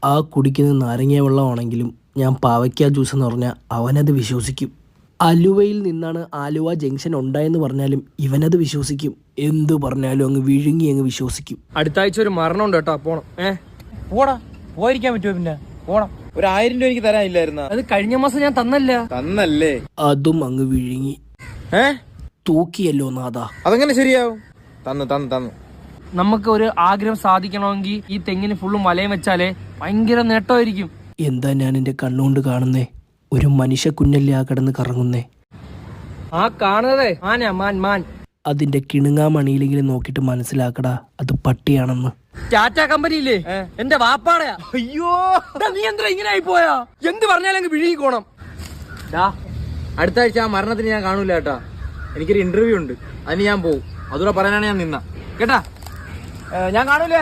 ആ കുടിക്കുന്ന നാരങ്ങ വെള്ളമാണെങ്കിലും ഞാൻ പാവയ്ക്ക ജ്യൂസ് എന്ന് പറഞ്ഞാൽ അവനത് വിശ്വസിക്കും. അലുവയിൽ നിന്നാണ് ആലുവ ജംഗ്ഷൻ ഉണ്ടായെന്ന് പറഞ്ഞാലും ഇവനത് വിശ്വസിക്കും. എന്തു പറഞ്ഞാലും അങ്ങ് വിഴുങ്ങി അങ്ങ് വിശ്വസിക്കും. അടുത്ത ആഴ്ച ഒരു മരണം ഉണ്ട് കേട്ടോ, പോണം. പോടാ, പോയിരിക്കാൻ പറ്റുമോ? പിന്നെ പോണം. 1000 രൂപ എനിക്ക് തരാനില്ലായിരുന്ന? അത് കഴിഞ്ഞ മാസം ഞാൻ തന്നല്ലേ? അതും അങ്ങ് വിഴുങ്ങി. തൂക്കിയല്ലോ നാഥാ. അതെങ്ങനെ ശരിയാവും? തന്നു. നമുക്ക് ഒരു ആഗ്രഹം സാധിക്കണമെങ്കിൽ ഈ തെങ്ങിന് ഫുള്ളും വലയം വെച്ചാലേ ഭയങ്കര നേട്ടമായിരിക്കും. എന്താ ഞാൻ എൻ്റെ കണ്ണുകൊണ്ട് കാണുന്നേ? ഒരു മനുഷ്യ കുഞ്ഞല്ലേ ആ കിടന്ന് കറങ്ങുന്നേ. ആ കാണുന്നതേ മാനാ, മാൻ. അതിന്റെ കിണുങ്ങാമണിയിലെങ്കിലും നോക്കിയിട്ട് മനസ്സിലാക്കടാ അത് പട്ടിയാണെന്ന്. ടാറ്റ കമ്പനിയില്ലേ, എന്റെ വാപ്പാടയാ. അയ്യോ, നീ എന്താ ഇങ്ങനെ ആയി പോയാ? എന്ത് പറഞ്ഞാലും അങ്ങ് വിഴുങ്ങിക്കോണം. അടുത്ത ആഴ്ച ആ മരണത്തിന് ഞാൻ കാണൂല കേട്ടാ. എനിക്കൊരു ഇന്റർവ്യൂ ഉണ്ട്, അതിന് ഞാൻ പോവും. അതുകൂടെ പറയാനാണ് ഞാൻ നിന്ന കേട്ടാ. ഞാൻ കാണൂലേ.